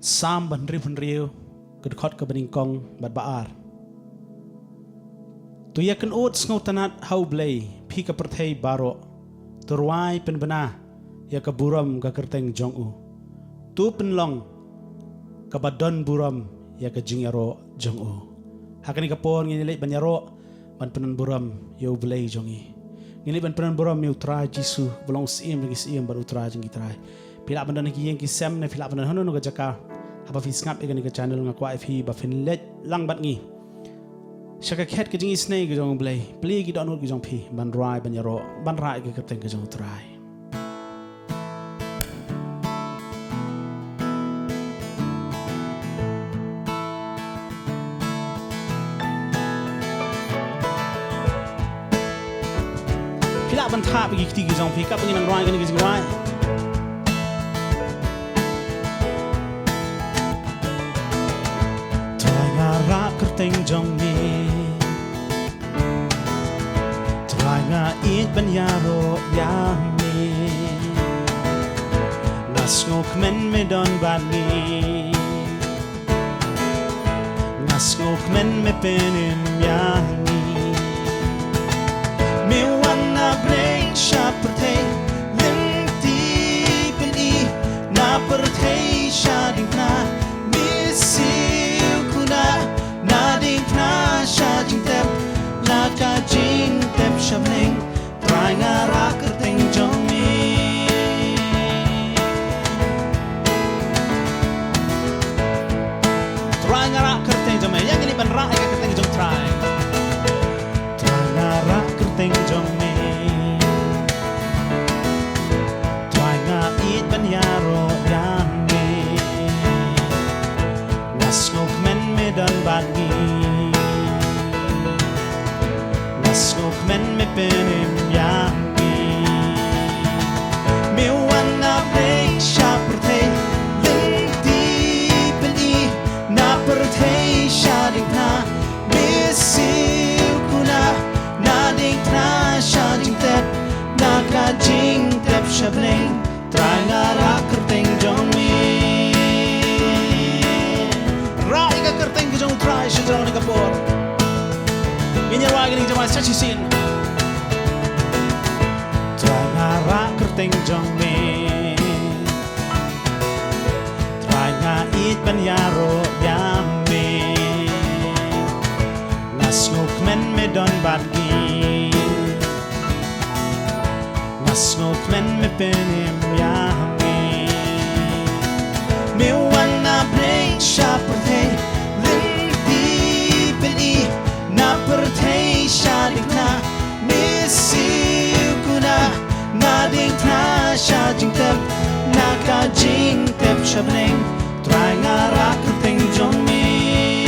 Sam ban riu kedekot ke bening kong bat baar. Tu yakan ut ngau tanat hau blay pi ka perthei baro. Terwai pen bena ya ka buram ka kerteng jong u. Tu penlong ka badon buram ya ka jingaro jong u. Hakani ka pon ngini ban yaro ban penan buram yo blay jongi. Ngini ban penan buram yo tra Jisu belong sim lagi sim ban utra jingi trai. Pila bandan ki yang ki sem ne pila bandan hono no ka jaka. Haba fi skap ikan channel ngakwa fi ba fin let lang bat ngi. Shaka khet ke jingi snake ke jong blay. Play ki donut ke jong pi ban rai ban yaro ban rai ke keteng ke jong trai. Pila ban tha pe ki ke jong pi kap ngi nang rai ke jing rai. Kerteng jong ni Try nga it ban yaro yang ni Nas ngok men me don ban ni Nas ngok men me penim yang ni Me wanna break sha pertei Lim ti pen i Na pertei sha ding na Misiu kuna Nading na siya jing tep Laka jing tep siya mling Try nga ra kerteng jong mi Try nga ra kerteng jong mi Yang ini ban ra ika kerteng jong try Try nga ra kerteng jong mi Try nga it ban yaro yang mi Nas ngok men me don ban mi Ngok men me penim yang mi Me wanna break sha pertei Lim ti pen i Na pertei sha ding na Me siu kuna Na ding na sha jing tep Na ka jing tep sha bling Try nga ra kerteng jong mi Ra ika kerteng ke jong try sha jong ni kapor Ini wagi ni jaman sachi sin. Try nga ra kerteng jong me. Try nga it ban yaro yam me. Nas ngok men me don bad gi. Nas ngok men me penim yam me. Me wanna break sha pertei lim ti pen i. Na pertei siya ding na Misiu kuna Na ding na siya jing tep Na ka jing tep siya bling Try nga ra kerteng jong mi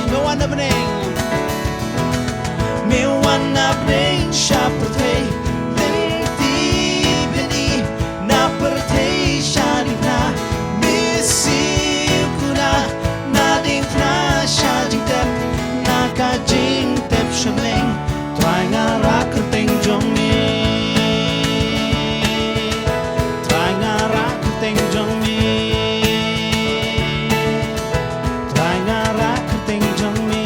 Me wanna bling Me wanna bling siya pertei Lim ti ben i Na pertei siya ding na Misiu kuna Na ding na siya jing tep Ka jing tep shaming Try nga ra kerteng jong mi Try nga ra kerteng jong mi Try nga ra kerteng jong mi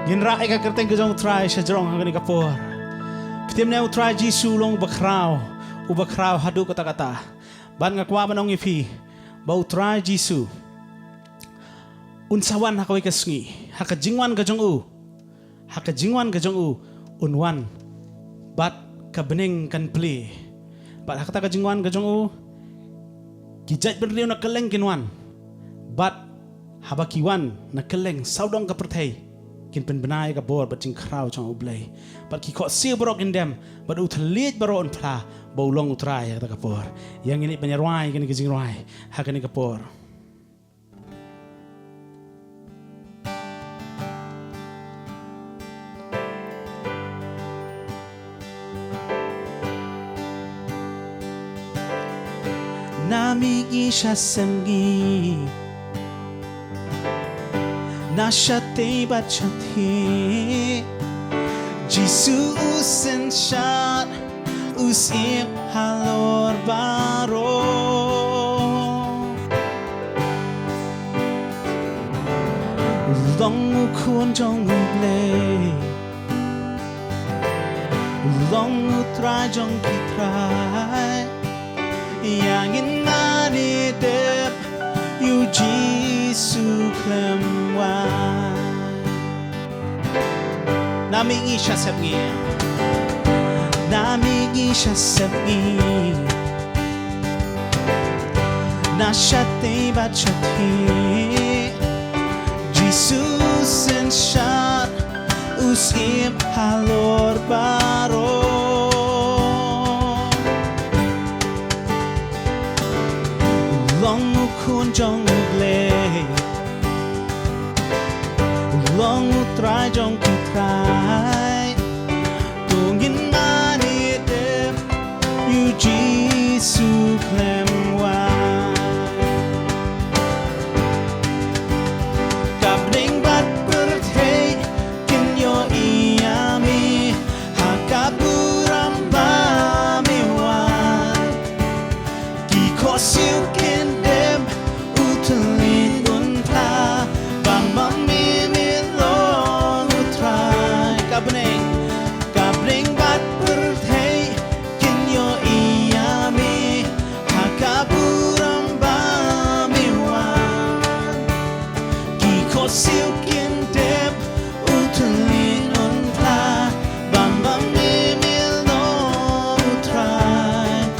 Gin ra ika kerteng ke jong try siya jong hanggang kapor Tim na utray Jisu long ubakraw hadu kata-kata. Ban ngakwa manong ipi, ba utray Jisu. Unsawan hakaway kasngi, hakajingwan ka jong u. Hakajingwan ka jong u, unwan. Bat kabening kan pli. Bat hakata kajingwan ka jong u. Gijat berliw na keleng kinwan. Bat habakiwan na keleng saudong ka pertay. Kin penbenai ka bor bat jing kraw jong ublay. Bat ki kok siu borok indem bat uthalit baron pla baulong utray kata kapor. Yang ini penyarwai kini kijing rai hakani kapor. Nami isha semgi Nashate bachati Jisu usen shat Usim halor baro Long ukun jong uble Long utrai jong kitrai Yang inani dep You Jisu klemwa Nami isha sepgi Nami isha sepgi Nashate bachati Jesus and shot Usim halor baro Long ukun jong uble Long utrai jong kitrai Tungin mani dep You Jisu klemwa Kabring bat bertei Kinyo iyami Hakaburam bamiwan Kikosiu kindem Utelin unta Bamamimilong utrai Kabring bat bertei Kinyo iyami Hakaburam bamiwan Kikosiukin dep Utelin unta Bamamimil long utrai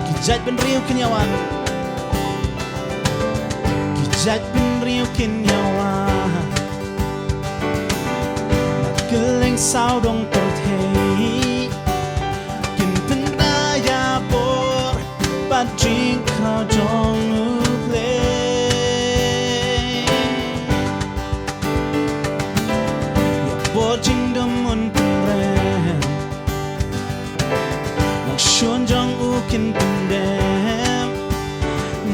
Kijat ben riu kinyawan Kijat ben riu kinyawan Nagkeleng sao dong terthei Kin pen raya bor Padring krao jong uple Ya bor jing demun pen ren Nang shun jong u kin pen dem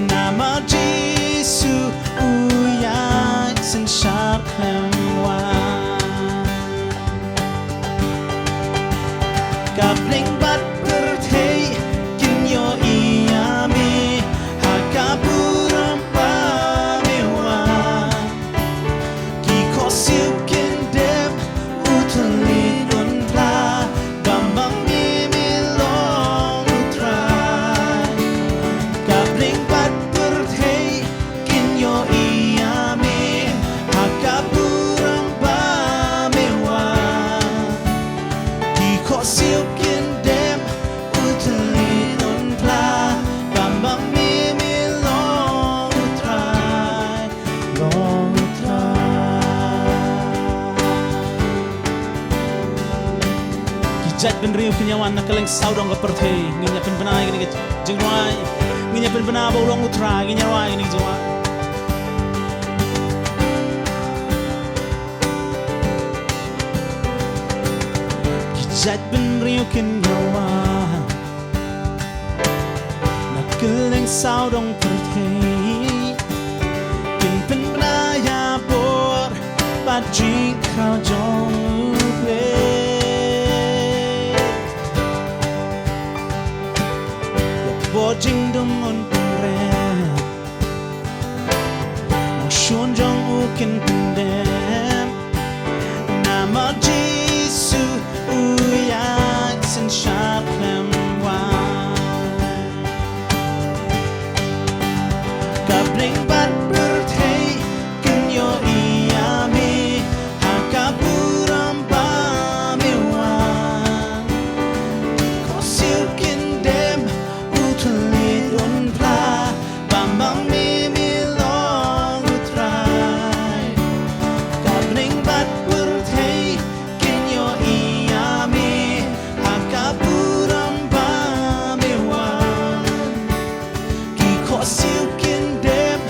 Nama Jisu uyak sen sharp klemwan Kabling bat bertei Kinyo iyami Hakaburam bamiwan Kikosiu kindep Utelin unta Bamamimilong utrai Kabling bat bertei Kinyo iyami Hakaburam bamiwan Kikosiu kindem Utelin unta Bamamimilong utrai Long utrai Kijat ben riu kinyawan Nakaleng saudong kapertei Nginya pen benai gini jengwai Nginya pen benai bau long utrai Nginya wai gini jengwai Kijat ben riu kinyawan Nakaleng saudong pertei Kin pen benai bor Padring krao jong uple Bojing demun penren Nang shun jong ukin pendem Nama Jisu uyak sen sharp klemwan Kabring bat bertei Kinyo iyami Hakaburam bamiwan Kosiu kindem Utelin unta Bamamimilong utrai Kabring bat bertei Kinyo iyami Hakaburam bamiwan Kikosiu kindem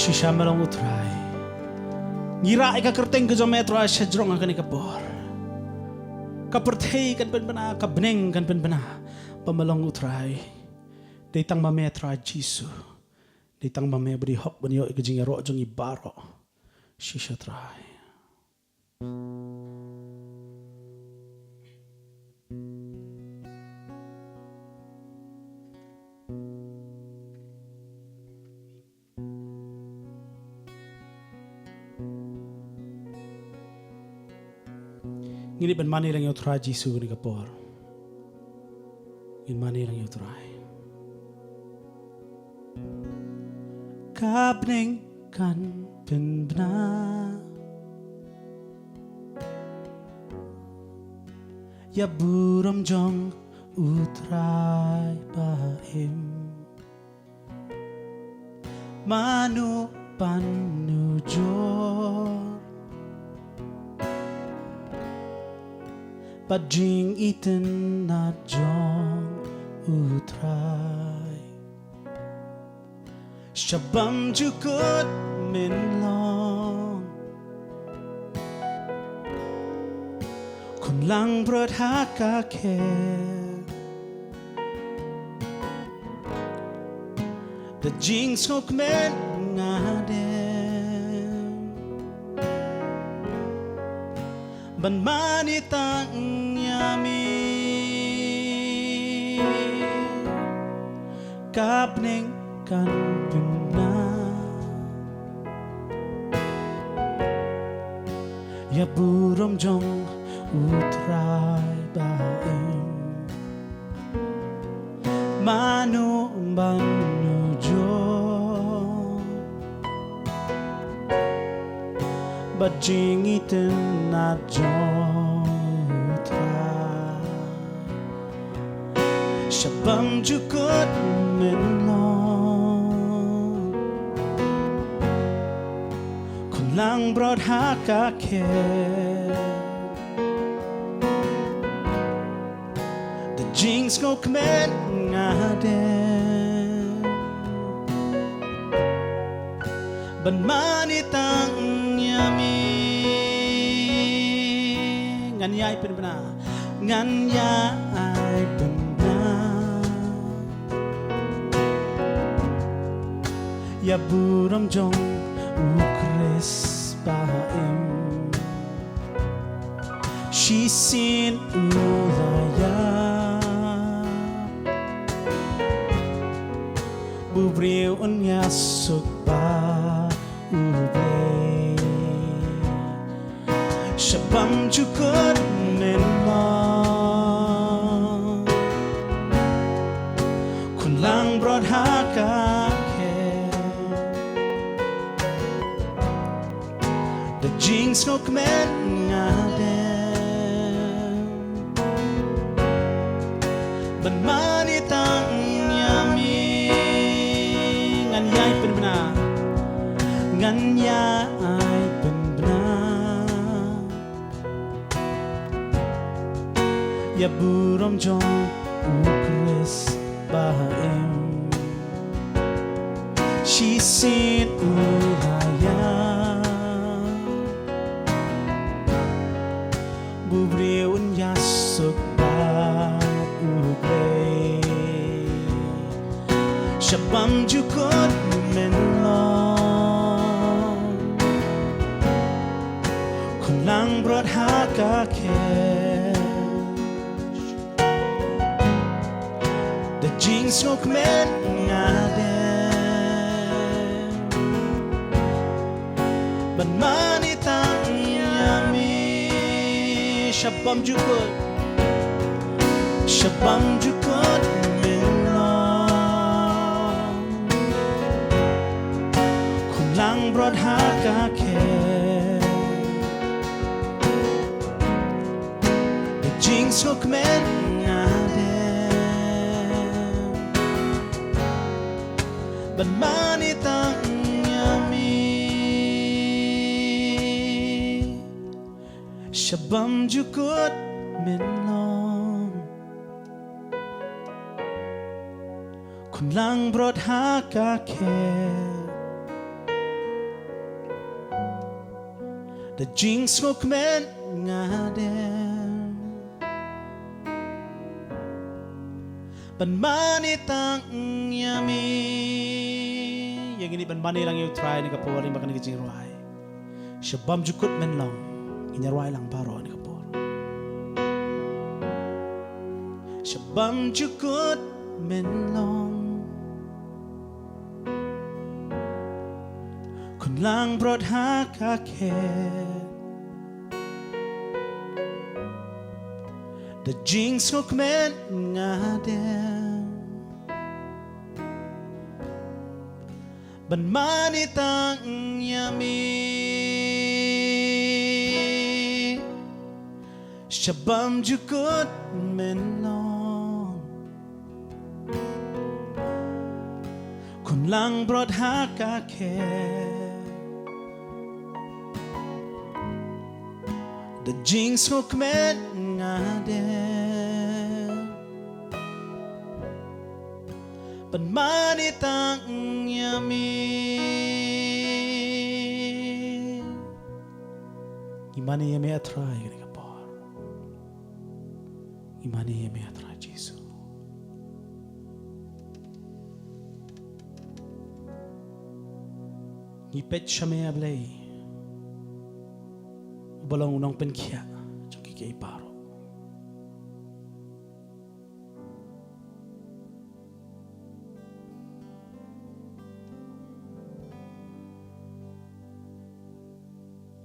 Shisha melong utrai. Ngira ika kerteng ke jometro shajrong akan ikapor. Kapertei kan penbena, kabneng kan penbena. Pamelong utrai. Datang mametra Jisu. Datang mame beri hok benyo ikajing ero jong ibaro. Shisha trai. Ngini ben mani lang yung try Jisu ni kapor. Ngini mani lang yung try. Kabning kan penbena. Ya buram jong utray bahim. Manu panujor. Pajing iten na jong utray. Shabam jukut minlong. Kun lang brod hakake. The jinx hok men ngadem. Ban manitang yami. Kabning kan bina. Ya buram jong utray baim. Manu banujo. Bajing iten na jota. Shabam jukut minlong. Kun lang brod hakake. The jinx go kmen ngadem. Ban manitang yami. Nganyay penbena. Nganyay penbena. Ya buram jong ukres baim. Shisin ulaya. Bubriw unya sukba ube. Shabam jukut minlong. Kun lang brod hakake. The jinx hok men ngadem. Ban manitang yami. Nganyay penbena. Nganyay penbena. Ya buram jong ukres baim. Shisin ulaya. Bubriun yasuk ba ube. Shabam jukut minlong. Kun lang brod hakake. The jinx hok men ngadem. Ban manitang yami. Shabam jukut. Shabam jukut minlong. Kun lang brod hakake. The jinx hok men ngadem. Ban manitang yami. Shabam jukut minlong. Kun lang brod hakake. the jinx ngok men ngadem ban mani tang yami yang ini ban mani lang yung try ni kapor ni makan gijing ruai shabam jukut men long inya ruai lang baro ni kapor shabam jukut men long kun lang brod hakaket the jinx ngok men ngadem ban mani tang yami shabam jukut men long kun lang brod hakaket the jinx ngok men ngadem ban mani tang yami imani yami atray ni kapor imani yami atray Jesu ipet shame ablay balong unang penkia trong kikay paro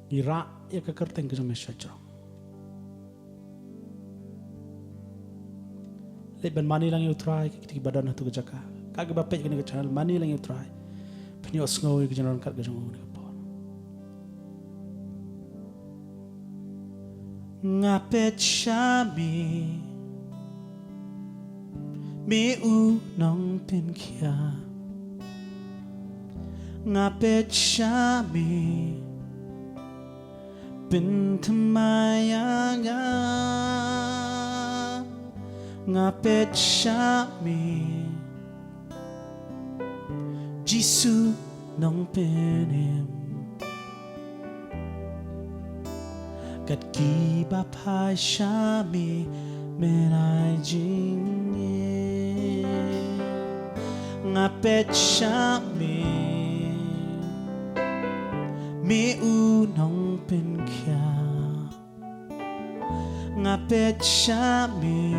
ira ya kakarteng ke jome shajro leban mani lang yu try kiti badan hatu jaka kag bapet ke channel mani lang yu try pnyos ngoy ke janon kat ke jong ngapet shami mi u nong penkia ngapet shami pintamayanga ngapet shami Jesu nong penim kat kiba pa shami menai jingi ngapet shami mi unong penkya ngapet shami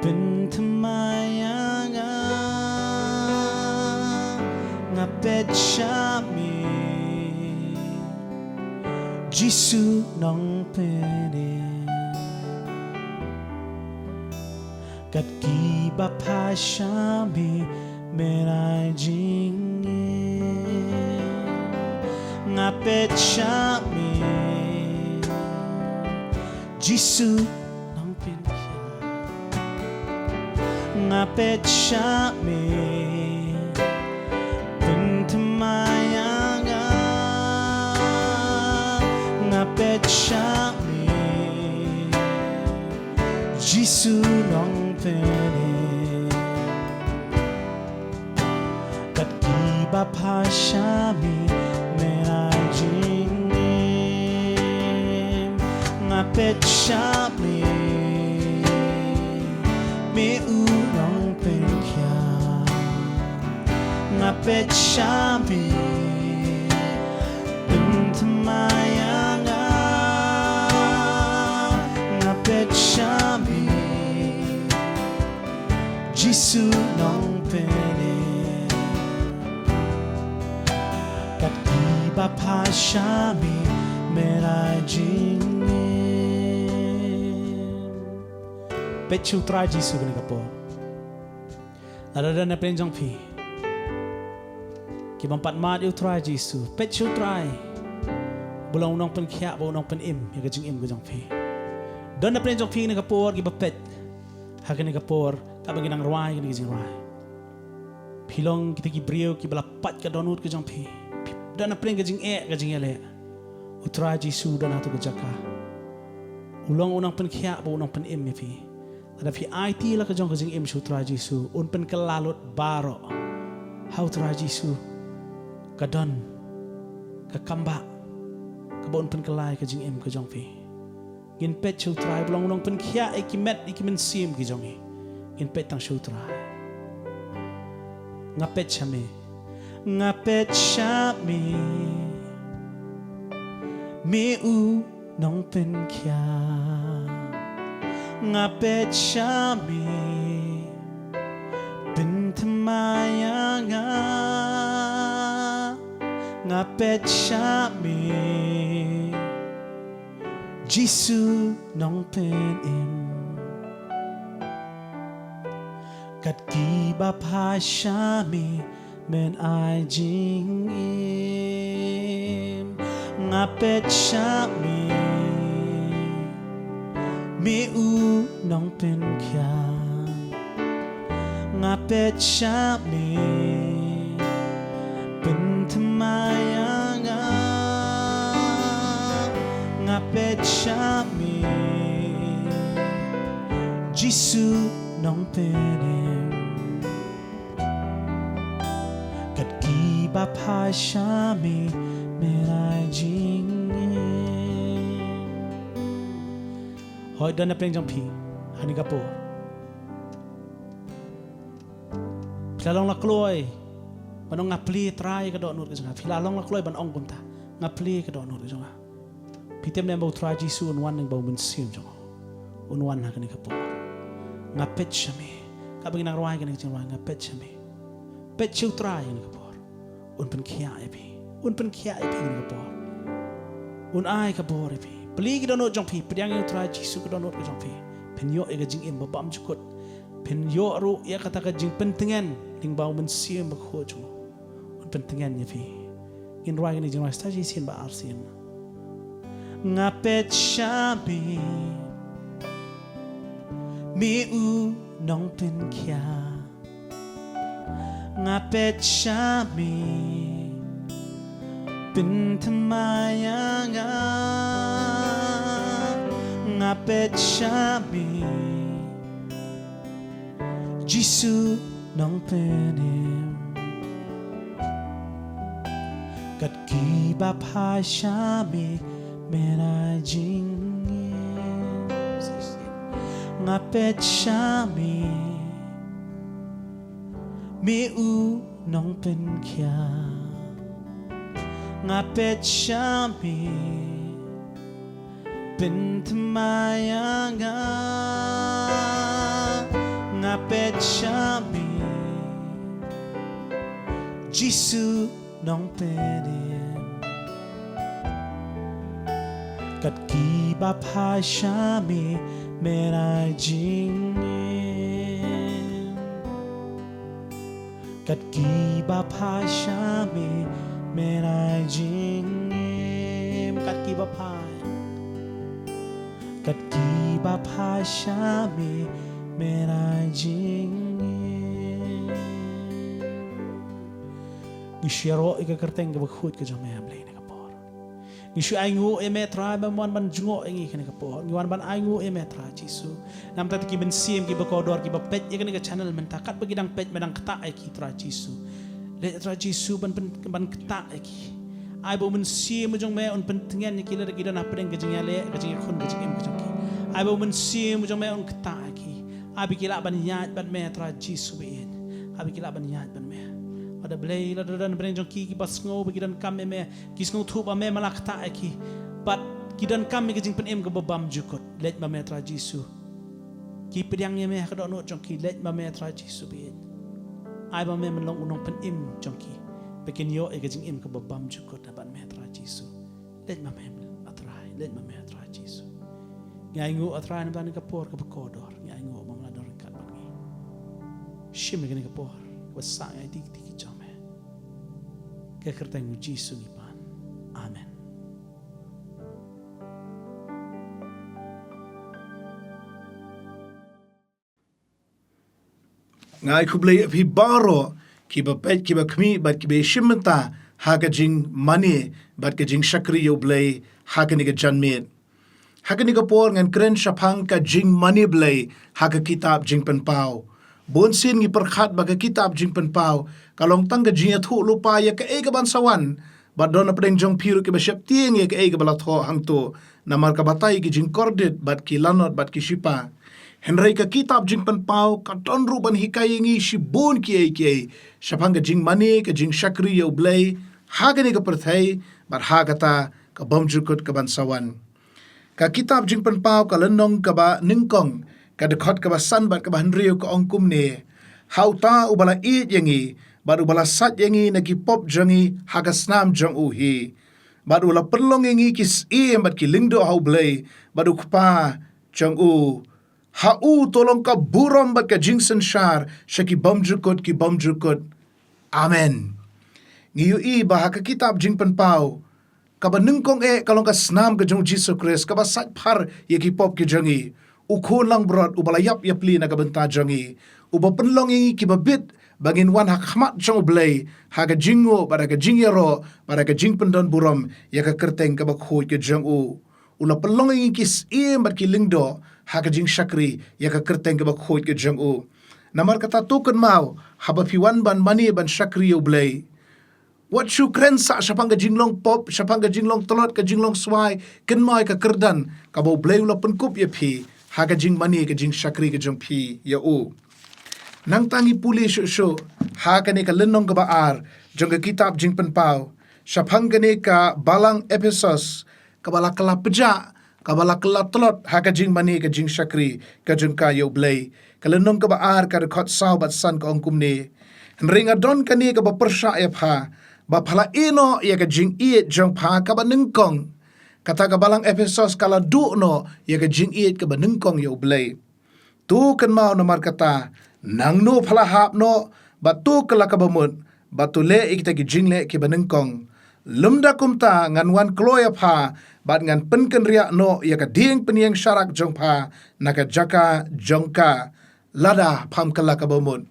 pintamayanga ngapet shami Jesu nong pene kat kiba pa shami menai jingi ngapet shami Jesu nong pene ngapet shami pintamayanga ngapet shami Jesu nong pene kat kiba pa shami menai jingi ngapet shami mi unong penkya ngapet shami pintamayanga ngapet shami Jesu nong pene kat kiba pa shami menai jingi pechu try Jesu kini kapo ada na penjong pi kibang patmat yu try Jesu pechu try bulang unang pen kya bulang pen im ya kajing im kajong pi don na penjong pi ni kapor kiba pet hakini kapor kabang ginang ruai kini kajing ruai pilong kita kibriyo kibala pat ka donut kajong pi don na pen kajing ele utray Jesu don hatu kajaka ulang unang pen kya bulang pen im ya pi ada fi IT lah kejong kejing im sutra Jesu un pen kelalot baro how tra Jesu kadon ke kamba kabon pen kelai ka jing em ka jong pi gin pet chu trai blong long pen khia e ki met e ki men sim ki jong e gin pet tang chu trai nga pet chame mi u nong pen khia nga pet chame pen thamaya nga pet chame Gisu nong pen im kat ki ba pa shami men ai jing im nga pet shami mi u nong pen kya nga pet shami pen thamaya nga pet shami Gisu nong penim kat ki ba pa shami menai jing hoi dan na pleng jong pi hani ka po pilalong la kloy banong nga pli try ka do nur ka jong pilalong la kloy ban ong kunta nga pli ka do nur ka jong pitem nem bau try Gisu un wan ng bau men sim jong un wan ha kani ka po nga pet shami ka bagi nang ruai kani jong nga pet shami pet chu try ni ka po un pen khia e pi un pen khia e pi ni ka po un ai ka po e pi pli ki do no jong pi pediang yang try Gisu ka do no ka jong pi pen yo e ga jing im ba bam chukot pen yo ru ya kata ka jing pen tengen ling bau men sim ba kho jong un pen tengen ni pi in ruai kani jong sta ji sin ba ar sin nga pet shami mi u nong pen kya nga pet shami pen thamaya nga pet shami Gisu nong penim kat ki ba pa shami menai jing nga pet shami mi u nong pen kya nga pet shami pen thamaya nga pet shami Gisu nong penim kat ki ba pa shami menai jing kat ki ba pa shami menai jing kat ki ba pa shami menai jing ni shiro ika kerteng ka bakhut ka jame amle ni kapor ni shu ai ngu e metra ba mon ban jungo ngi kani kapor ni wan ban ai ngu e metra Gisu nam ta ki ben sim ki ba kodor ki ba pet ye kani ka channel men takat bagi dang pet medang kata ai ki tra Gisu le tra Gisu ban kata ai ki ai bo men sim jong me on pen tengen ni ki le ki dan apeng ka jing le ka jing khun ka jing em ka jong ki ai bo men sim jong me on kata ai ki abi ki la ban yat ban metra Gisu ben abi ki la ban yat ban me ada belai la dan breng jong ki bas ngo bagi dan kam me ki ngo thu ba me malak ta ki bat ki dan kam me jing pen em ga babam jukot let ma metra Gisu ki pediang ye me ka do no jong ki let ma metra Gisu be ai ba me long unong pen em jong ki pekin yo e ga jing em ka babam jukot na ban metra Gisu let ma me atrai let ma metra Gisu ngai ngu atrai na ban ka por ka kodor ngai ngu ma la dor ka ban ngi shim ga ni ka por wasa ai tik tik kekerteng Gisu ipan. Amen. Ngai kublai api baro ki ba pet ki ba kmi bat ki be shimenta haga jing mani bat ki jing shakri yo blai haga ni ga janmet. Haga ni ga por ngan kren shapang ka jing mani blai haga kitab jing pen pau. Bon sin ngi perkhat baga kitab jing pen pau kalong tang ga jing thu lupa ya ka e ka ban sawan bat don apdeng jong piru ke bashap tieng ye ke ei ke bala tho hang to namar ka batai ki jing kordit bat ki lanot bat ki shipa Henry ka kitab jing pan pau ka don ru ban hikai ngi shibun ki ei shapang ka jing mani ka jing shakri yo blay hagani ka perthai bat hagata ka bomjukut ka bansawan ka kitab jing pan pau ka lenong ka ba ningkong ka dekhot ka ba san bat ka ba Henry ka ongkum ne hauta ubala i yangi bat ubala sat yangi na ki pop jangi hagasnam jong uhi bat ula perlong yangi kis i bat ki lingdo hau blay bat ukpa jong u Hau tolong ka buram bat ka jingsen shar syaki bomjukut ki bomjukut. Amen. Ngiyu i bahaka kitab jing penpau. Kaba nengkong kalong ka snam ka jong Jesus Christ. Kaba sat par ye ki pop ki jangi. Ukun lang brot ubala yap li na kabenta jangi. Uba penlong ingi ki babit bangin wan hakmat jong blay. Haga jingo pada ka jingyaro pada ka jing pendon buram. Ya ka kerteng kaba khoi ke jong u. Ula pelong ingi kis i bat ki lingdo. Haka jing shakri ya ka kerteng ke bak khoi ke jang u namar kata token mau haba piwan ban mani ban shakri yo blay what you kren sa shapang ka jinglong pop shapang ka jinglong tolot ka jinglong swai ken mai ka kerdan ka bo blay ula penkup ya pi haka jing mani ka jing shakri ka jang pi ya u nang tangi puli shu haka ne ka lenong ka baar jong ka kitab jing penpau shapang ka ne ka balang episos ka bala kala peja kabala kelat telot haka jing mani ka jing shakri ka jing ka yo blay kalenong ka baar ka rekhot saw bat san ka ongkum ni ring adon ka ni ka ba persha ya pha ba phala ino ya ka jing iet jong pha ka ba ningkong kata ka balang episos kala du no ya ka jing iet ka ba ningkong yo blay tu kan mau nomar kata nang no phala hap no ba tu kala ka ba mut ba tu le ikta ki jing le ki ba ningkong lumda kumta ngan wan kloya pha bat ngan penken ria no ya ka ding peniang syarak jong pha naka jaka jongka lada pham kala ka bomon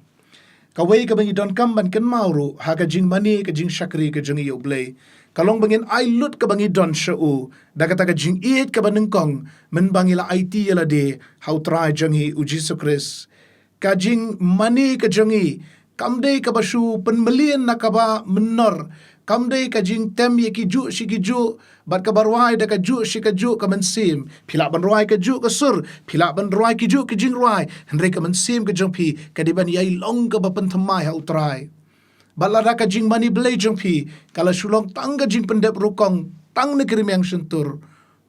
ka wei ka bangi don kam ban ken mauru ha ka jing mani ka jing shakri ka jing yo blay kalong bangin ai lut ka bangi don shu daga ta ka jing iet ka banengkong men bangila it yala de how try jangi u Jesus Christ ka jing mani ka jangi kamdei ka basu penmelian nakaba menor kamdei ka jing tem ye ki ju shi ki ju bat ka barwai da ka ju shi ka ju ka mensim phila ban roi ka ju ka sur phila ban roi ki ju ki jing roi henre ka mensim ka jong pi ka diban yai long ka ba pen thamai hau trai balada ka jing mani blai jong pi kala shulong tang ka jing pendep rukong tang ne krimyang sentur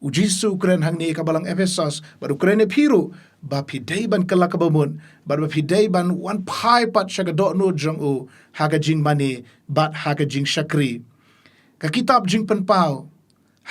ujisu kren hang ni ka balang Ephesus baru kren e piru ba pidei ban kala ka bamun ba pidei ban wan pai pat shaga do no jong u haga jing mani bat haga jing shakri ka kitab jing penpau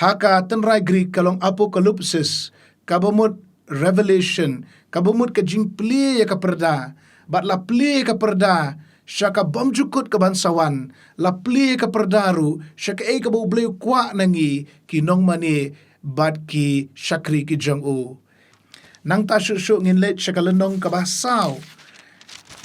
haka tenrai Greek kalong apocalypsis kabamut revelation kabamut ka jing pli ya ka perda bat la pli ka perda syaka bomjukut ka bansawan la pli ka perdaru syaka e ka bo bleu kwa nangi kinong mani bat ki shakri ki jong u nang ta shu ngin let shakalenong ka basaw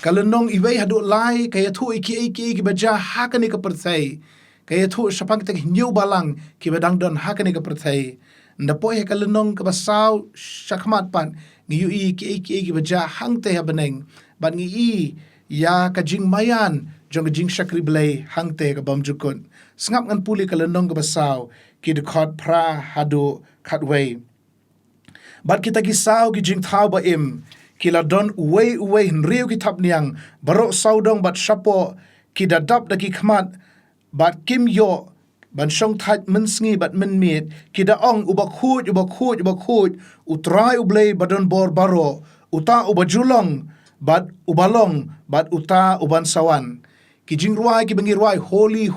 kalenong iwei hadu lai kaya thu iki ki baja hakani ka perthai kaya thu sapang tak new balang ki badang don hakani ka perthai ndapoy kalenong ka basaw shakmat pan ngiu ki baja hang te habaneng ban ngi ya ka jing mayan jong ka jing shakri blay hang te ka bomjukun sngap ngan puli kalenong ka basaw ki de khot pra hadu khatway bat kita kisau ki jing thau ba im kila don uwei henriu ki thap niang barok saudong bat shapo ki dadap da ki khmat bat kim yo ban shong that mensngi bat menmit ki da ong ubak khut utrai ublei badon bor baro uta ubajulong bat ubalong bat uta uban sawan ki jing ruai ki bengi ruai holy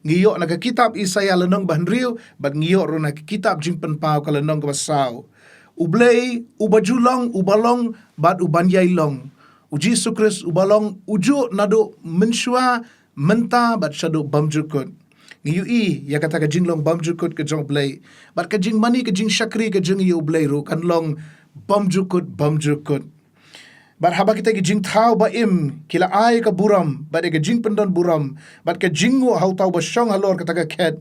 ngiyo na ka kitab Isaya lenong bahnriu bat ngiyo ro na ka kitab jing penpau ka lenong ka basaw ublei ubajulong ubalong bat ubanyai long uji sukris ubalong uju nado menshua menta bat shado bamjukut ngiyu ya kata ka jinglong bamjukut ka jong blei bat ka jing mani ka jing shakri ka jing yu blei ru kan long bamjukut bat haba kita ki jing thau ba im kila ai ka buram bat ka jing pendon buram bat ka jingu hau tau ba shong halor kata ka khet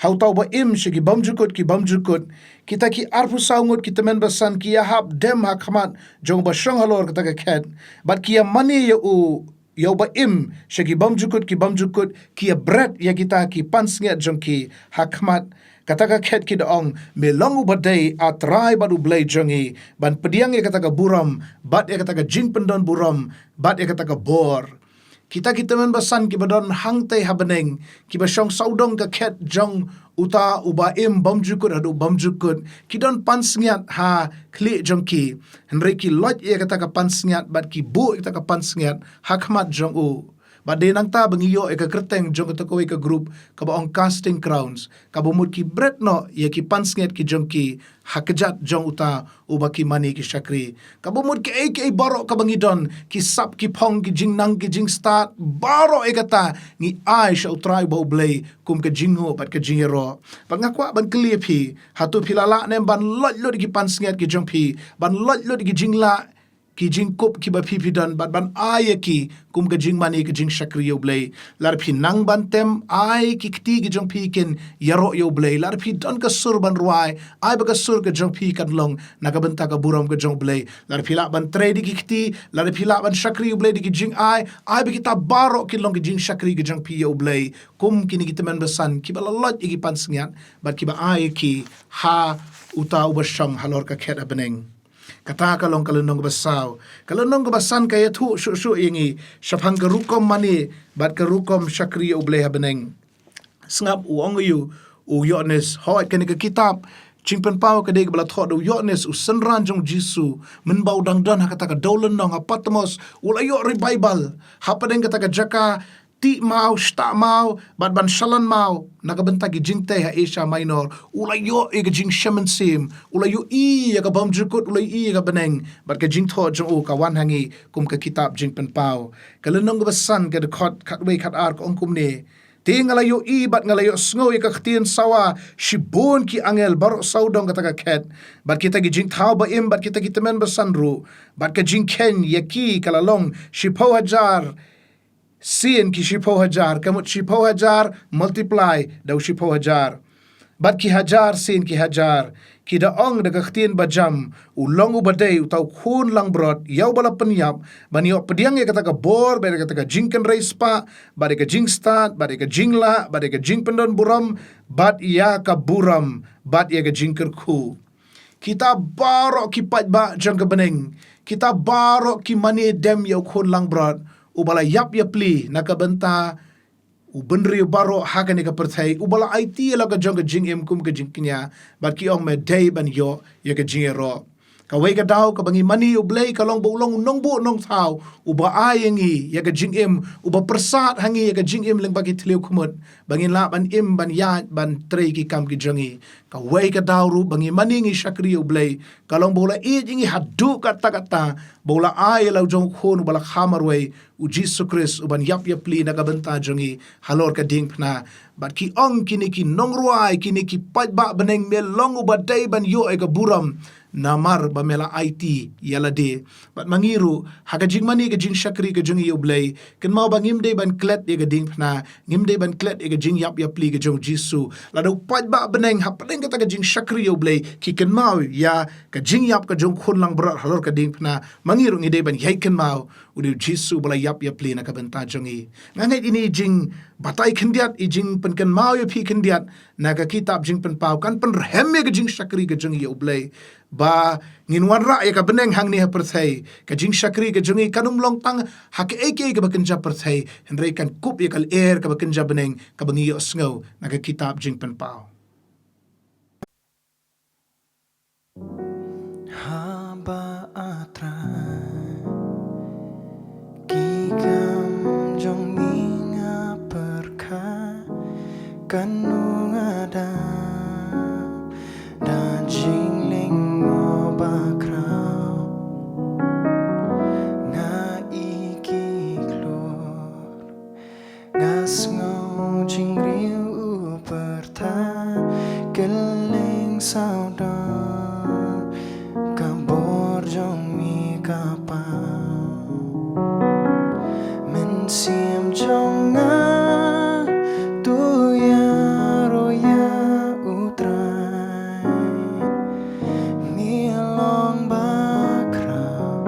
hau tau ba im shiki bamjukut kita ki arpu saungut kita men basan ki hap dem ha khamat jong ba shong halor kata ka khet bat ki mani ya u Yau ba im shaki bam jukut ki bread ya kita ki pansnget jong ki hakmat kataka khet ki daong me longu badai atrai badu blai jongi ban pediang ya kataka buram bat ya kataka jing pendon buram bat ya kataka bor kita men basan ki badon hangtai habeneng ki basong saudong ka khet jong uta uba im bamjukut adu bamjukut ki don pansngiat ha kli jong ki henry ki lot ye kata ka pansngiat bat ki bu kata ka pansngiat hakmat jong u ba de nang ta bangiyo e ka kerteng jong ka ko ka group ka ba ong casting crowns ka bomut ki bret no ye ki pansngiat ki jong ki hakjat jong uta uba ki mani ki shakri ka bomut ki ek baro ka bangidon ki sap ki pong ki jing nang ki jing start baro e kata ni ai shall try bo blay kum ka jingo bat ka jingero ban ngakwa ban clear pi hatu pilala nem ban lot lot ki pansngiat ki jong pi ban lot lot ki jingla ki jing kop ki ba pipi dan ban ai ki kum ka jing mani ki jing shakri yo blay lar pi nang ban tem ai ki kti ki jong pi ken yaro yo blay lar pi don ka sur ban ruai ai ba ka sur ka jong pi kan long na ka benta ka buram ka jong blay lar pi la ban tre di ki kti lar pi la ban shakri yo blay di ki jing ai ba kita baro ki long ki jing shakri ki jong pi yo blay kum kini kita men besan ki ba lot ki pansngiat bat ki ba ai ki ha uta ubashang halor ka khet abeneng kata kalong kalunong basaw kalunong basan kaya thu shu ingi syapang kerukom mani bat kerukom syakri ubleh beneng sngap uong yu yones hoat kani ke kitab chingpen pau ke de bala thod yones senran jong jisu menbau dangdan kata ka dolen nong apatmos ulayo revival hapadeng kata ka jaka ti mau sta mau bat ban shalan mau nakabenta gi jingte ha Asia Minor ulayo e gi jing shaman sim ulayo I ya ka bam jukut ulay I ka beneng bat ka jing tho jong u ka wan hangi kum ka kitab jing pen pau kalenong ba san ka de khot khat we khat ar ko kum ne tingalayo I bat ngalayo sngo e ka khtin sawa shibun ki angel bar saudong ka taka khet bat kita gi jing thau ba im bat kita men ba san ru bat ka jing ken yaki kalalong shipo hajar Sin ki shipo hajar, kamut shipo hajar, multiply, daw shipo hajar. Bat ki hajar, sin ki hajar. Ki daong da kaktin bajam, ulong ubaday, utaw kun lang brod, yaw bala penyap, banyo pediang ya kata ka bor, bada kata ka jingken reis pa, bada ka jing start, bada ka jing la, bada ka jing pendon buram, bat ya ka buram, bat ya ka jingker ku. Kita barok ki patba jang ka beneng, kita barok ki mani dem yaw kun lang brod, ubala yap ya pli nakabenta ubenri baro hakane ka perthai ubala IT la ka jong ka jing em kum ka jing kinya bat ki ong me day ban yo ya ka jing ro ka wei ka daw ka bangi mani ublay ka long bolong nong bu nong thau uba ayengi ya ka jing em uba persat hangi ya ka jing em leng bagi tliu kumut bangin la ban im ban ya ban trei ki kam ki jongi ka wei ka daw ru bangi mani ngi shakri ublay ka long bola I jingi hadu kata kata bola ay law jong khon bala khamar wei u Jesus Christ uban yap yap li nakabenta jongi halor ka ding pna bat ki ong kini ki nongruai kini ki patba beneng me long ubadai ban yo e ka buram namar bamela IT yala de bat mangiru haga jing mani ka jing shakri ka jongi ublay ken mau bangim de ban klet e ka ding pna ngim de ban klet e ka jing yap yap li ka jong jisu lado patba beneng hapadeng kata ka jing shakri ublay ki ken mau ya ka jing yap ka jong khon lang brat halor ka ding pna mangiru ngi de ban yai ken mau udu jisu bala yap yap li na ka benta jongi ngangai ini jing batai kendiat i jing pen ken mau ya pi kendiat na ka kitab jing pen pau kan pen rehme ka jing shakri ka jongi ublay ba nginwan ra ya ka beneng hang ni ha perthai ka jing shakri ka jongi kanum long tang ha ke eke ka bakenja perthai henrei kan kup ya kal air ka bakenja beneng ka bangi yo sngo na ka kitab jing pen pau haba atra kikam jong minga perka kanung ada dan jingling ngobakrau nga iki klur ngas ngau jingriu perta keling saudara kabor jong mi kapau men siam jong nga tu ya roya utrai mi long bakrau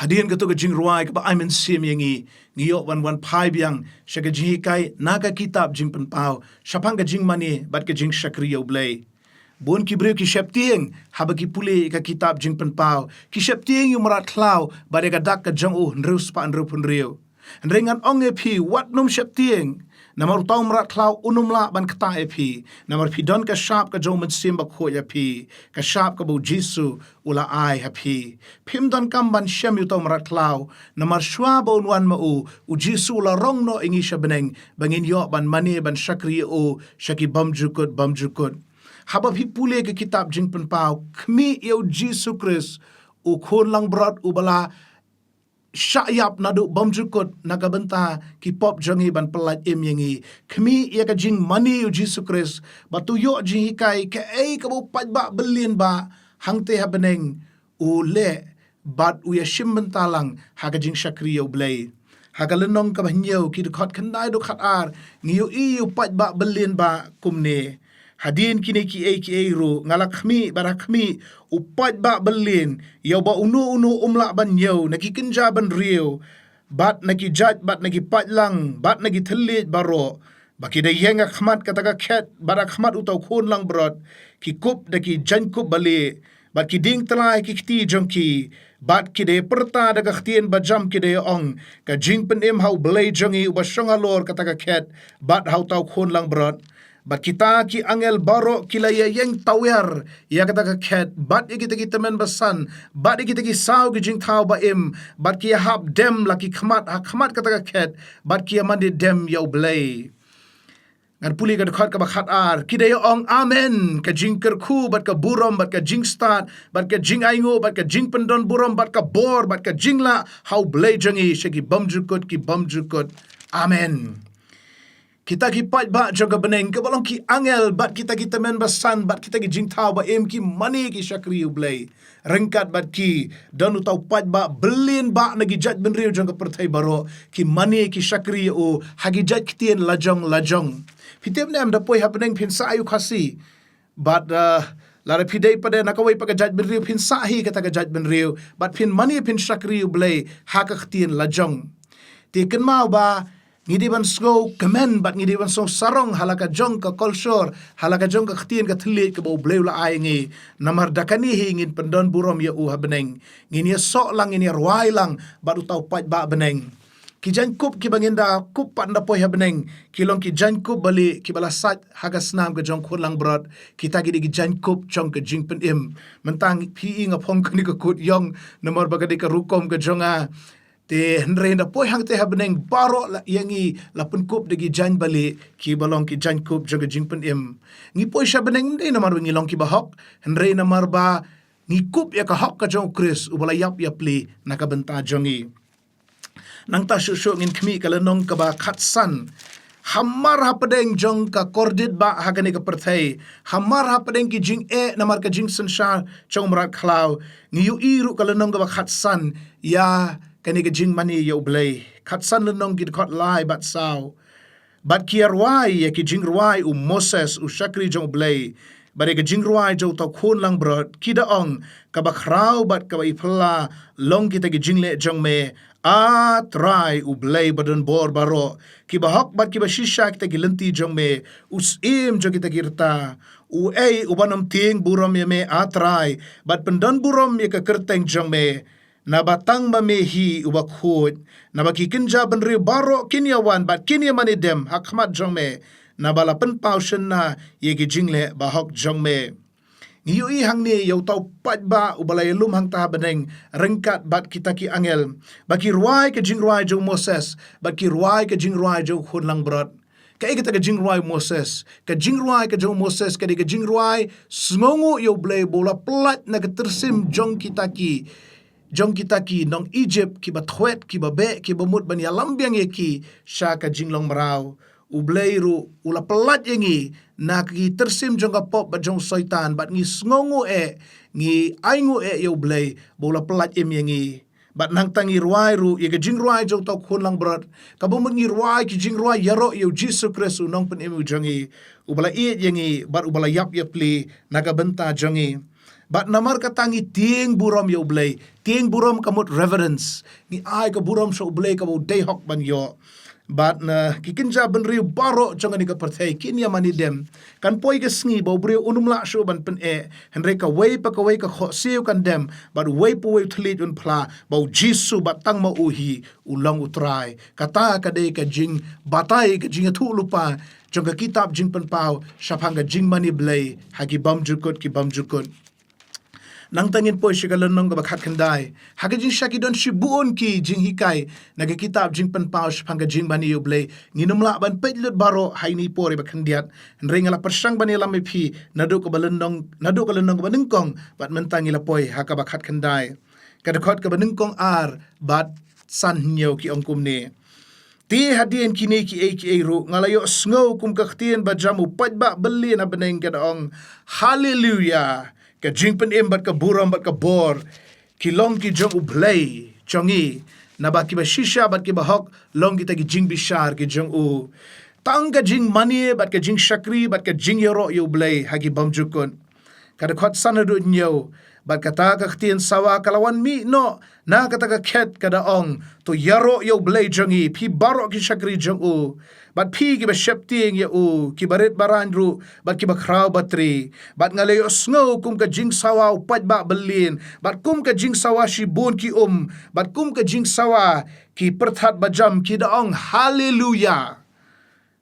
hadian ka to ka jing ruai ka ba ai men sim yangi ngiyo wan phai biang shaka jing kai naga kitab jing pen pau shapang ka jing mani bat ka jing shakri yo blai bon ki breu ki sheptieng haba ki pule ka kitab jing pen pau ki sheptieng yu marat klau ba de ka dak ka jong u nreus pa nreu pun reu nrengan ong e phi wat num sheptieng namar tau marat klau unum la ban kata e phi namar phi don ka sharp ka jong men sim ba kho ya phi ka sharp ka bu jisu ula ai ha phi phim don kam ban shem yu tau marat klau namar shwa bon wan ma u jisu la rong no ingi shabeneng bangin yo ban mani ban shakri o shaki bam jukut haba phi pule ke kitab jing pen pau khmi yo jisu Christ u khon lang brat u bala syayap nadu bam jukut nakabenta ki pop jangi ban pelat yangi khmi ya ka jing mani u jisu Christ batu yo jing kai ke ei ka bu pat ba belin ba hangte ha beneng u le bat u ya shim bentalang ha ka jing shakri yo blai ha ka lenong ka banyo ki khot khandai do khat ar ngiu i u pat ba belin ba kumne hadin kini ki ei ru ngalak khmi barak khmi upat ba belin yo ba unu umla ban yo naki kinja ban riu bat naki jaj bat naki patlang bat naki thelit baro baki de yenga khmat kataka khet barak khmat utau khon lang brot ki kup daki jan kup bali bat ki ding tlai ki kti jongki bat ki de perta daga htien bajam ki de ong ka jing pen em hau blai jongi uba shonga lor kataka khet bat hau tau khon lang brot bat kita ki angel baro kilaya yang tawer ya kata ka khet bat ikita ki temen basan bat ikita ki saw ki jing thau ba im bat ki hab dem laki khmat kata ka khet bat ki mandi dem yau blai ngan puli ka khat ka ba khat ar ki de ong amen ka jing ker khu bat ka burom bat ka jing start bat ka jing aingo bat ka jing pendon burom bat ka bor bat ka jing la hau blai jangi shaki bam jukut amen kita ki pat ba jaga beneng ke balong ki angel bat kita men basan bat kita ki jing thau ba em ki mani ki shakri ublai rengkat bat ki danu tau pat ba belin ba nagi jaj ben riu jang ka perthai baro ki mani ki shakri o hagi jaj kitien lajong fitem nem da poi happening phin sa ayu khasi bat lara pidei pada nakawai pakai jaj ben riu phin sa hi kata ka jaj ben riu bat phin mani phin shakri ublai ha ka kitien lajong ti ken mau ba ngidi ban sko kemen bat ngidi ban so sarong halaka jong ka kolshor halaka jong ka khtin ka thli ka bo bleu la ai ngi namar dakani hi ngin pendon burom ya u habeneng ngini so lang ngini rwai lang bat utau pat ba beneng ki jan kup ki banginda kup pat nda poi habeneng kilong ki jan kup bali ki bala sat haga snam ka jong khon lang brot kita ki jan kup jong ka jing pen im mentang pi inga phong ka ni ka kut yong namar bagadi ka rukom ka jonga te hendrenda poi hang te habeneng baro la yangi la pun kup degi jan bali ki balong ki jan kup joga jingpen em ngi poi shabeneng de namar ngi long ki bahok hendre namar ba ngi kup ya ka hok ka jong Chris ubala yap pli naka benta jongi nang ta shu ngin khmi kala nong ka ba khat san hamar hapadeng jong ka kordit ba hagani ka perthai hamar hapadeng ki jing namar ka jing sansha chong marat khlau ngi yu iru kala nong ka ba khat san ya kani ka jing mani yo blai khat san nong ki khot lai bat saw bat ki arwai ya ki jing ruai Moses shakri jong blai bare ka jing ruai jo to khon lang brot ki da ong ka ba khrau bat ka ba ipla long ki ta ki jing le jong me a try blai badon bor baro ki ba hok bat ki ba shisha ki ta ki lenti jong me im jo ki ta kirta ubanam ting burom ye me a try bat pendon burom ye ka kerteng jong me na batang mamehi ubakhut na bakikinja benri baro kinyawan bat kinya mani dem hakmat jongme na balapen paushen na yegi jingle bahok jongme ngiu i hangni yau tau pat ba ubalay lum hang ta beneng rengkat bat kita ki angel baki ruai ke jingruai jo Moses baki ruai ke jingruai jo khun lang brot ka kita ke jingruai Moses ke jingruai ke jo Moses ke jingruai sngongu yo blay bola plat na ke tersim jong kita ki nong Egypt ki ba thwet ki ba be ki ba mut ban ya lambiang ye ki sha ka jinglong marau ublairu ula pelat yengi na ki tersim jong ka pop ba jong soitan bat ngi sngongu ngi aingu yo blai bola pelat yengi bat nang tangi ruai ru ye ka jingruai jong tok khon lang brot ka bo ngi ruai ki jingruai yaro yo Jesus Christ nong pen emu jongi ubala yengi bat ubala yap pli naga benta jongi Bat namar katangi tieng buram yo blay. Tieng buram kamut reverence. Ni ai ka buram so blay ka bo day hok ban yo. Bat na kikinja ban riu baro jonga ni ka perthai kin ya mani dem. Kan poi ka sngi bo brio unumla so ban pen henre ka wei pa ka kho siu kan dem. Bat wei po wei thlit un phla bo jisu bat tang ma uhi ulang utrai. Kata ka de ka jing batai ka jing thu lupa. Jonga kitab jing pen pau syapanga jing mani blay hagi bam jukut ki bam jukut. Nang tangin po siya kalanong ka bakhat kanday. Haka jing siya ki don sibuon ki jing hikay. Nagakitab jing panpaw siya pangka jing bani yublay. Nginumla ban pedlot baro hay ni po rin bakhandiat. Nray nga la pasyang bani lamay pi. Nado ka balanong ka baningkong. Bat mentang ilapoy haka bakhat kanday. Kadakot ka baningkong ar. Bat san nyo ki ongkum ni. Ti hadian kini ki ro ngalayo sngow kum kaktian bajamu padba beli na beneng kadaong. Hallelujah. Ka jing pen bat ka buram bat ka bor ki long ki jong ublay chongi na ba ki ba shisha bat ki ba hok long ki ta ki jing bishar ki jong u tang ka jing mani bat ka jing shakri bat ka jing yoro yu blay hagi bam jukun kada khot sanadu nyo bat kata ka khtian sawa kalawan mi no na kata ka khet kada ong to yaro yu blay jongi pi baro ki shakri jong u bat pi ki ba shepting ya u ki barit barandru bat ki ba kraw batri bat ngalayo sngow kum ka jing sawa upat ba belin bat kum ka jing sawa shibun ki bat kum ka jing sawa ki perthat bajam ki daong hallelujah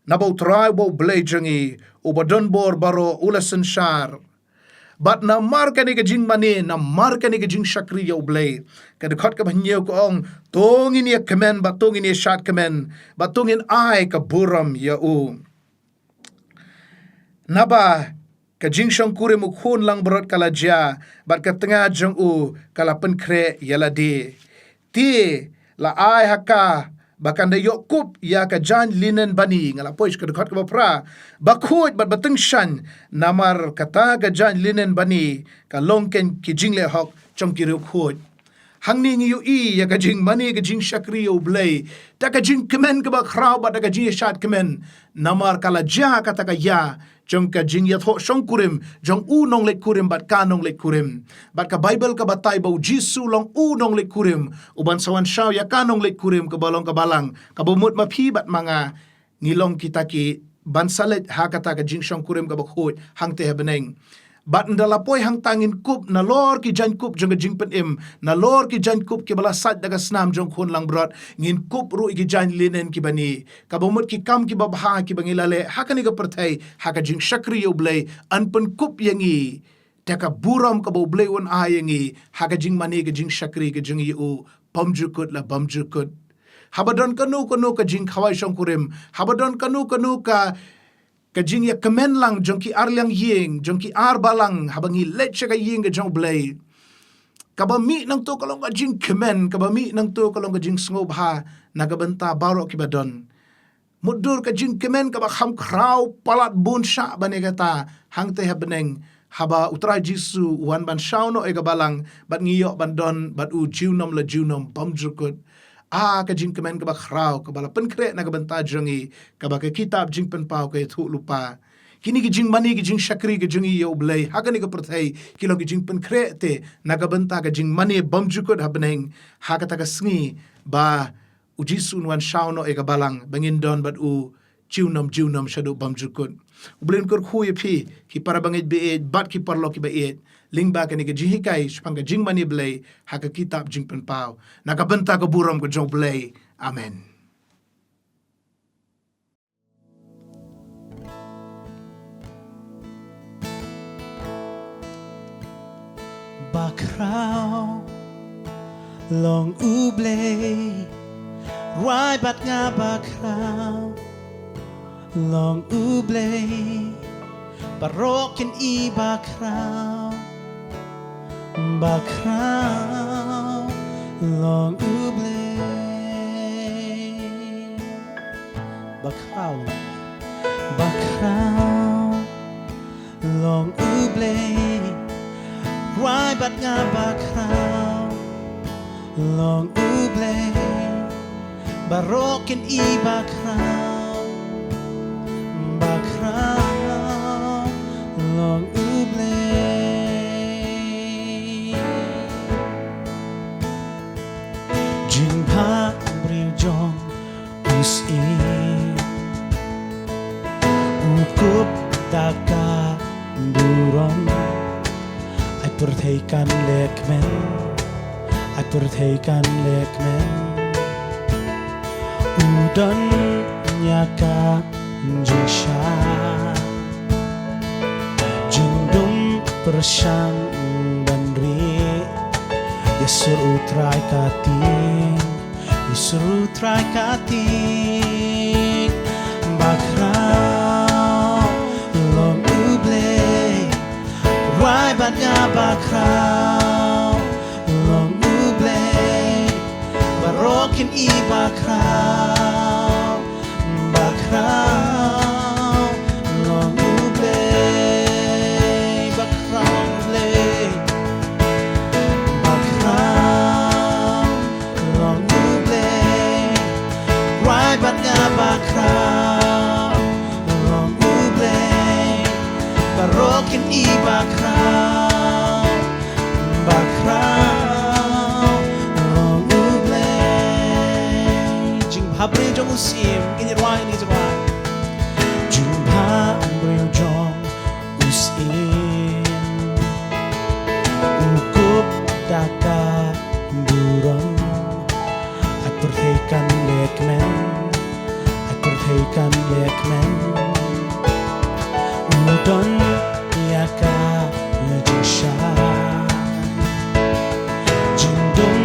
nabo try bo blay jangi ubadon bor baro ulasan shar bat na marka ni ka jing mani na marka ni ka jing shakri yo blay kada khot ka banyo ko ong tongin ya kemen batongin ya shat kemen batongin ai ka buram ya u naba ka jing shong kure mu khun lang brot kala ja bat ka tengah jong u kala pen kre yala de ti la ai haka bakan da yokup ya ka jan linen bani ngala pois ka khot ka bapra bakhut bat bateng shan namar kata ka jan linen bani ka longken ki jingle hok chong ki ru khut hangni ngi yu i ya ka jing mani ka jing shakri yo blay ta ka jing kemen ka ba khraw ba ta ka jing shat kemen namar kala ja kata ka ya jong ka jing ya tho shong kurim jong u nong le kurim bat ka nong le kurim bat ka bible ka batai bo jisu long u nong le kurim uban sawan shaw ya ka nong le kurim ka balong ka balang ka bumut ma phi bat manga ngilong kita ki bansalet ha kata ka jing shong kurim ka bakhut hang te beneng bat ndalapoy hang tangin kup na lor ki jan kup jong jing pen na lor ki jan kup ki bala sat daga snam jong khun lang brot ngin kup ru ki jan linen ki bani ka bomut ki kam ki babha ki bangilale hakani ka perthai haka jing shakri yo blay an pen kup yangi taka buram ka bo blay on ayangi haka jing mani ka jing shakri ka jing yu pamjukut la bamjukut habadon kanu ka jing khawai shong kurim habadon kanu ka kajing ya kemen lang jongki arliang ying jongki ar balang habangi leche ka ying ka jong blay kabami nang to kalong kajing kemen kabami nang to kalong kajing sngobha nagabanta baro kibadon mudur kajing kemen kaba kham kraw palat bun sha banegata hangte habeneng haba utrai jisu wan ban shauno e gabalang bat ngiyo bandon bat u jiunom la jiunom bamjukut ka jing kemen ka ba khraw ka bala pen kre na ka banta jongi ka ba ka kitab jing pen pau ka thu lupa kini ki jing mani ki jing shakri ki jing yo blay ha ka ni ka perthai kilo ki jing pen kre te na ka banta ka jing mani bamjukut habneng ha ka ta ka sngi ba uji sun wan shauno e ka balang bangin don bat u jiunom shadu bamjukut ublen kor khu ye phi ki para bangit be bat ki parlo ki ba et lingba ka ni ka jihikai spanga jing mani blay ha ka kitab jing pen pau na ka banta ka buram ko jong blay amen bakraw long ublay rai bat nga bakraw long ublay parokin i bakraw long ublay bakraw long ublay rai bat nga bakraw long ublay barokin i bakraw long ublay kan lekmen at perthei kan lekmen udon nyaka jingsha jundum persang dan ri Yesur utrai kating Yesur utrai kating bakrau long ublei Rai bat nga bakrau long ublei barokin i bakrau bakrau long ublei bakrau ublei bakrau long ublei Rai bat nga bakrau long ublei barokin i bakrau bakrau long ublei jing habri jong usim kini ruai ni jwa jing habri jong usim ukup daka burong at pertheikan lekmen at pertheikan lekmen udon yaka jingsha jindum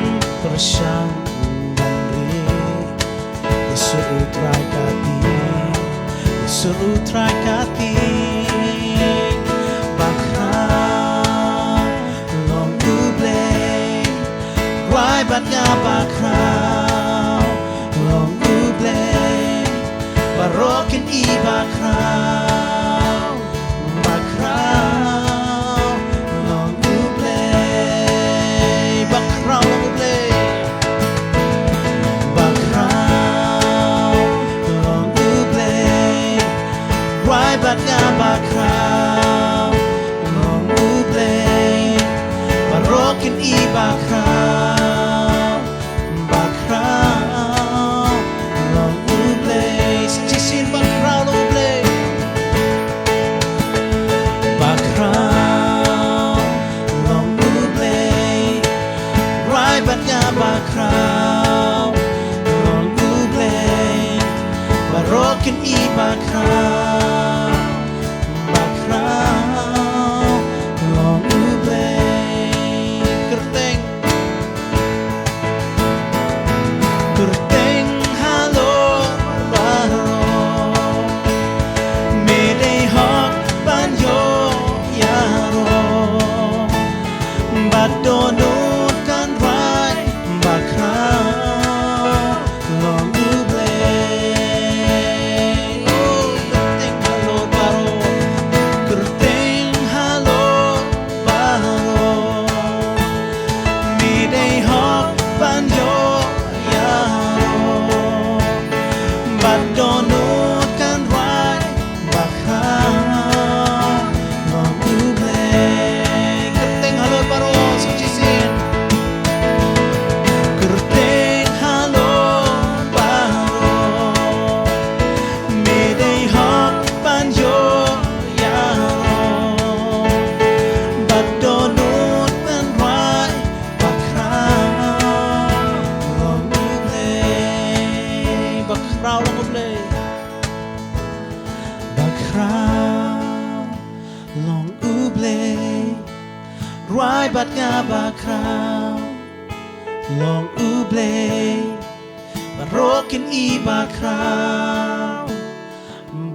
persang dan ri Yesur utrai kating Yesur utrai kating bakrau long ublei Rai bat nga bakrau long ublei barokin i bakrau bakrau long ublei bakrau long ublei bakrau long ublei Rai bat nga bakrau long ublei barokin i bakrau bakrau long ublei Sisin bakrau long ublei bakrau long ublei Rai bat nga bakrau long ublei barokin i bakrau bakrau long ublei kerteng kerteng halo baro Medei hok banyo yaro badonut kan rai bakrau long ublei kerteng halo baro kerteng halo baro Medei hok banyo yaro badonut kan rai bakrau long ublei kerteng halo baro sucisin kerteng halo baro Medei hok banyo yaro badonut kan rai bakrau long ublei bakrau long ublei bakrau long ublei Rai bat nga bakrau long ublei barokin i bakrau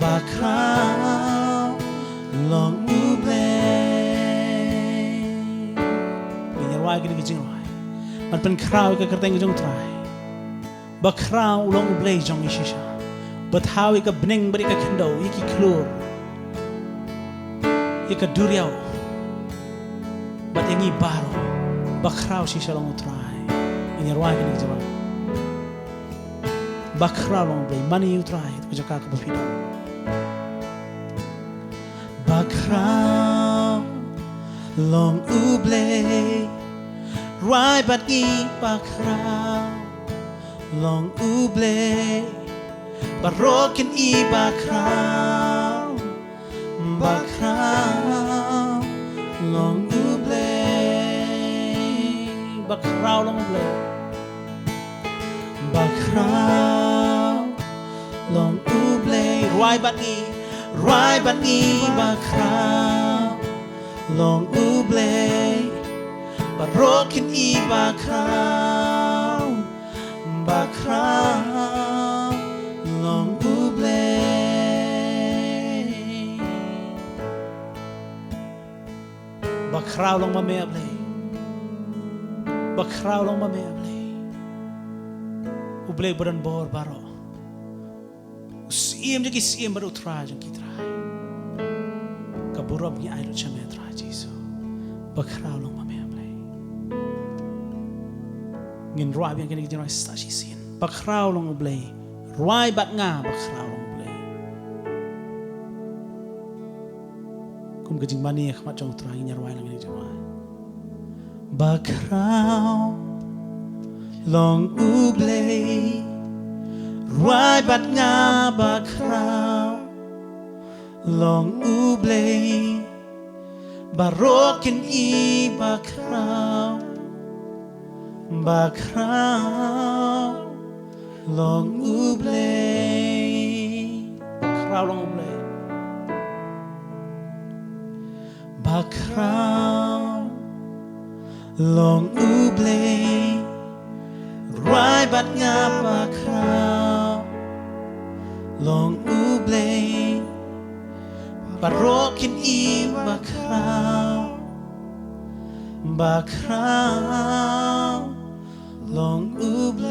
bakrau long ublei Ini rai gini gijing rai Man pen krau ka kerteng jong trai bakrau long ublei jong ishisha Bathawi ka bening beri ka kendo iki klur Ika duriau Bat yangi baro bakrau shisha long utrai Ini rai gini gijing rai bakrau long ublei mani utrai Itu kajaka ka bapidang bakrau long ublei Rai bat i bakrau long ublei barokin i bakrau bakrau long ublei บักคราวลงเลยบักคราวลงอูเบลรายบัดนี้บักคราวลงอูเบลบะโรคินอีบักคราวลงอูเบลบักคราวลงมาเมียเบลบักคราวลงมาเมียเบลอูเบลบรันบอร์บาร์เสียมจะกี่เสียมบารุทราจังกี่ทรายกับบุรุษมีไอรุชเมตราจีสุบักคราวลงมาเมียเบลเงินรวยเพียงแค่นี้จะน้อยสตาชิสินบักคราวลงมาเบลรวยบัดงาบักคราวลงมาเบลคุมกระจิงมานี่ขมาจงตรายเงินรวยลงนี้จะน้อยบักคราวลงอูเบลรายบัดงาบักคราวลงอูเบลบาโรกินอีบักคราวลงอูเบลบักคราวลงอูเบลบักคราวลงอูเบลรายบัดงาบักคราวลงอูเบลบาโรกินอีบักคราวลงอูเบล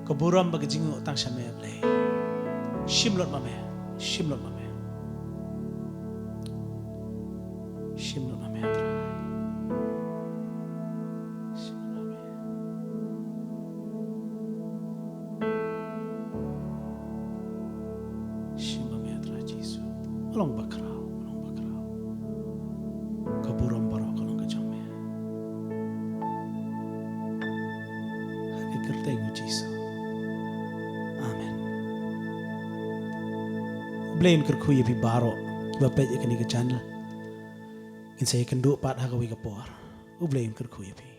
ก็บุรมบักจิงตั้งชะเมเบลชิมลดมาเมชิมลดมาเมลงบักคราวกบุรมบารอกลงกระจงเมให้เกิดเต็งอุจิสอาเมนเบลนกระคุยพิบารอกว่าเป็นอย่างนี้กับจันทร์อินเสกันดูปัดหากวิกปอร์อุเบลนกระคุยพิ